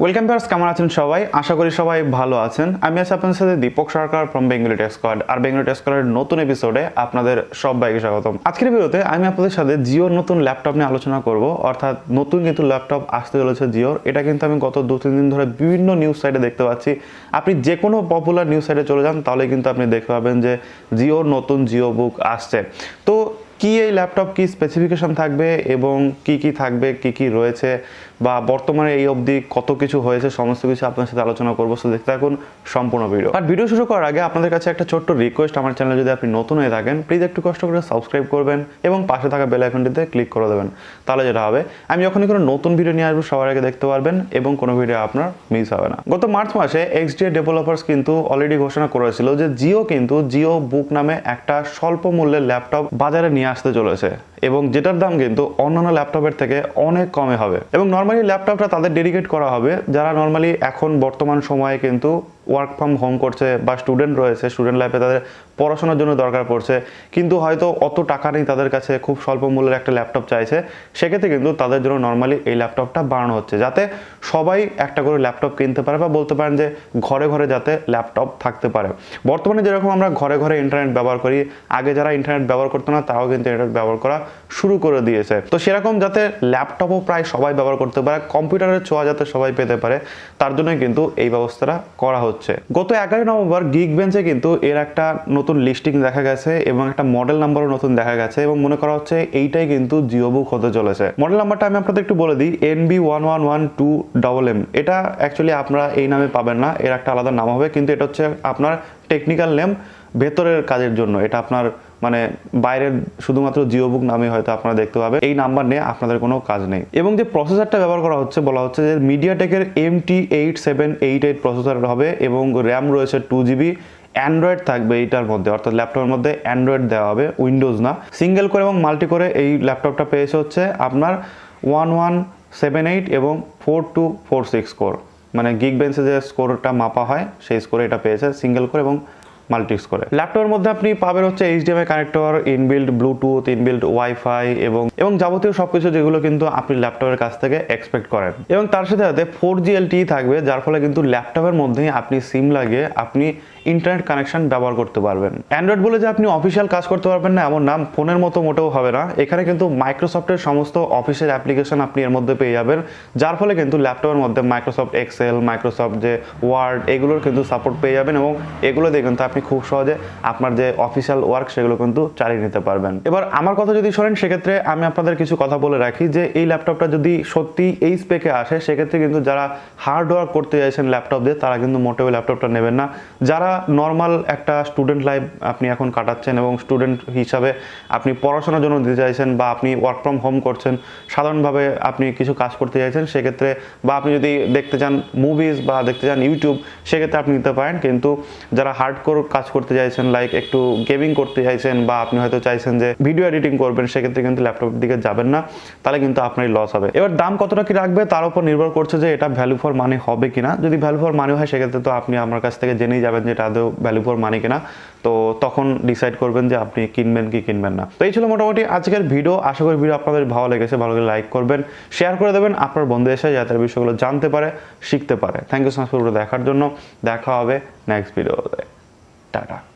Welcome viewers, কেমন আছেন সবাই? আশা করি সবাই ভালো আছেন। আমি আছি আপনাদের সাথে দীপক সরকার ফ্রম বেঙ্গলি টেক্সquad। আর বেঙ্গলি টেক্সquad নতুন এপিসোডে আপনাদের সবাইকে স্বাগতম। আজকের ভিডিওতে আমি আপনাদের সাথে জিওর নতুন ল্যাপটপ নিয়ে আলোচনা করব। অর্থাৎ নতুন কিন্তু ল্যাপটপ আসতে চলেছে জিওর। এটা কিন্তু আমি গত 2-3 দিন ধরে বিভিন্ন নিউজ সাইটে দেখতে পাচ্ছি। আপনি যে কোনো পপুলার নিউজ সাইটে চলে যান, তাহলে কিন্তু আপনি দেখতে পাবেন যে জিওর নতুন জিও বুক আসছে। তো কি এই ল্যাপটপ, কি স্পেসিফিকেশন থাকবে এবং কি থাকবে, কি রয়েছে, বা বর্তমানে এই অবধি কত কিছু হয়েছে, সমস্ত কিছু আপনার সাথে আলোচনা করবো। সো দেখতে থাকুন সম্পূর্ণ ভিডিও। আর ভিডিও শুরু করার আগে আপনাদের কাছে একটা ছোট্ট রিকোয়েস্ট, আমার চ্যানেলে যদি আপনি নতুন হয়ে থাকেন, প্লিজ একটু কষ্ট করে সাবস্ক্রাইব করবেন এবং পাশে থাকা বেল আইকনটিতে ক্লিক করে দেবেন। তাহলে যেটা হবে, আমি যখনই কোনো নতুন ভিডিও নিয়ে আসবো সবার আগে দেখতে পারবেন এবং কোনো ভিডিও আপনার মিস হবে না। গত মার্চ মাসে এক্সডিএ ডেভেলপার্স কিন্তু অলরেডি ঘোষণা করেছিল যে জিও কিন্তু জিও বুক নামে একটা স্বল্প মূল্যের ল্যাপটপ বাজারে নিয়ে আসতে চলেছে, এবং যেটার দাম কিন্তু অন্যান্য ল্যাপটপের থেকে অনেক কমে হবে। এবং নর্মালি ল্যাপটপটা তাদের ডেডিকেট করা হবে যারা নর্মালি এখন বর্তমান সময়ে কিন্তু ওয়ার্ক ফ্রম হোম করছে বা স্টুডেন্ট রয়েছে, স্টুডেন্ট লাইফে তাদের পড়াশোনার জন্য দরকার পড়ছে, কিন্তু হয়তো অত টাকা নেই তাদের কাছে, খুব স্বল্প মূল্যের একটা ল্যাপটপ চাইছে। সেক্ষেত্রে কিন্তু তাদের জন্য নর্মালি এই ল্যাপটপটা বানানো হচ্ছে, যাতে সবাই একটা করে ল্যাপটপ কিনতে পারে, বা বলতে পারেন যে ঘরে ঘরে যাতে ল্যাপটপ থাকতে পারে। বর্তমানে যেরকম আমরা ঘরে ঘরে ইন্টারনেট ব্যবহার করি, আগে যারা ইন্টারনেট ব্যবহার করতো না তারাও কিন্তু ইন্টারনেট ব্যবহার করা শুরু করে দিয়েছে। তো সেরকম যাতে ল্যাপটপও প্রায় সবাই ব্যবহার করতে পারে, কম্পিউটারের ছোঁয়া যাতে সবাই পেতে পারে, তার জন্যই কিন্তু এই ব্যবস্থাটা করা হচ্ছে। গত 11 নভেম্বর গিকবেঞ্চে কিন্তু এর একটা নতুন লিস্টিং দেখা গেছে এবং একটা মডেল নাম্বারও নতুন দেখা গেছে, এবং মনে করা হচ্ছে এইটাই কিন্তু জিও বুক হতে চলেছে। মডেল নাম্বারটা আমি আপনাদের একটু বলে দিই, NB1112MM। এটা অ্যাকচুয়ালি আপনারা এই নামে পাবেন না, এর একটা আলাদা নাম হবে, কিন্তু এটা হচ্ছে আপনার টেকনিক্যাল নেম ভেতরের কাজের জন্য। এটা আপনার মানে বাইরের শুধুমাত্র জিও বুক নামে হয়তো আপনারা দেখতে পাবেন, এই নাম্বার নিয়ে আপনাদের কোনো কাজ নেই। এবং যে প্রসেসরটা ব্যবহার করা হচ্ছে, বলা হচ্ছে যে মিডিয়াটেকের MT8788 প্রসেসর হবে, এবং র্যাম রয়েছে 2GB। অ্যান্ড্রয়েড থাকবে এইটার মধ্যে, অর্থাৎ ল্যাপটপের মধ্যে অ্যান্ড্রয়েড দেওয়া হবে, উইন্ডোজ না। সিঙ্গেল করে এবং মাল্টি করে এই ল্যাপটপটা পেয়েছে হচ্ছে আপনার 1178 এবং 4246 স্কোর, মানে গিকবেঞ্চে যে স্কোরটা মাপা হয় সেই স্কোরে এটা পেয়েছে, সিঙ্গেল করে এবং মাল্টি স্কোরে। ল্যাপটপের মধ্যে আপনি পাবেন হচ্ছে HDMI connector, inbuilt Bluetooth, inbuilt wifi এবং যাবতীয় সবকিছু যেগুলো কিন্তু আপনি ল্যাপটপের কাছ থেকে এক্সপেক্ট করেন। এবং তার সাথে সাথে 4G LTE থাকবে, যার ফলে কিন্তু ল্যাপটপের মধ্যেই আপনি সিম লাগিয়ে আপনি ইন্টারনেট কানেকশন ব্যবহার করতে পারবেন। অ্যান্ড্রয়েড বলে যে আপনি অফিসিয়াল কাজ করতে পারবেন না এমন নাম, ফোনের মতো মোটেও হবে না। এখানে কিন্তু মাইক্রোসফটের সমস্ত অফিসের অ্যাপ্লিকেশন আপনি এর মধ্যে পেয়ে যাবেন, যার ফলে কিন্তু ল্যাপটপের মধ্যে মাইক্রোসফট এক্সেল, মাইক্রোসফট যে ওয়ার্ড, এগুলোর কিন্তু সাপোর্ট পেয়ে যাবেন, এবং এগুলো দিয়ে কিন্তু আপনি খুব সহজে আপনার যে অফিসিয়াল ওয়ার্ক সেগুলো কিন্তু চালিয়ে নিতে পারবেন। এবার আমার কথা যদি শোনেন, সেক্ষেত্রে আমি আপনাদের কিছু কথা বলে রাখি যে এই ল্যাপটপটা যদি সত্যি এই স্পেকে আসে, সেক্ষেত্রে কিন্তু যারা হার্ড ওয়ার্ক করতে চাইছেন ল্যাপটপ দিয়ে, তারা কিন্তু মোটেও ল্যাপটপটা নেবেন না। যারা নর্মাল একটা স্টুডেন্ট লাইফ আপনি এখন কাটাচ্ছেন এবং স্টুডেন্ট হিসাবে আপনি পড়াশোনার জন্য দিতে চাইছেন, বা আপনি ওয়ার্ক ফ্রম হোম করছেন, সাধারণভাবে আপনি কিছু কাজ করতে চাইছেন, সেক্ষেত্রে, বা আপনি যদি দেখতে চান মুভিজ বা দেখতে চান ইউটিউব, সেক্ষেত্রে আপনি নিতে পারেন। কিন্তু যারা হার্ডকোর কাজ করতে চাইছেন, লাইক একটু গেমিং করতে চাইছেন, বা আপনি হয়তো চাইছেন যে ভিডিও এডিটিং করবেন, সেক্ষেত্রে কিন্তু ল্যাপটপের দিকে যাবেন না, তাহলে কিন্তু আপনারই লস হবে। এবার দাম কতটা কি রাখবে তার উপর নির্ভর করছে যে এটা ভ্যালু ফর মানি হবে কিনা। যদি ভ্যালু ফর মানি হয়, সেক্ষেত্রে তো আপনি আমার কাছ থেকে জেনেই যাবেন যে এটা আদৌ ভ্যালু ফর মানি কিনা, তো তখন ডিসাইড করবেন যে আপনি কিনবেন কি কিনবেন না। তো এই ছিল মোটামুটি আজকের ভিডিও। আশা করি ভিডিও আপনাদের ভালো লেগেছে, ভালো করে লাইক করবেন, শেয়ার করে দেবেন আপনার বন্ধুদের সাথে, যাতে বিষয়গুলো জানতে পারে, শিখতে পারে। Thank you so much for দেখার জন্য। দেখা হবে নেক্সট ভিডিওতে। টাটা।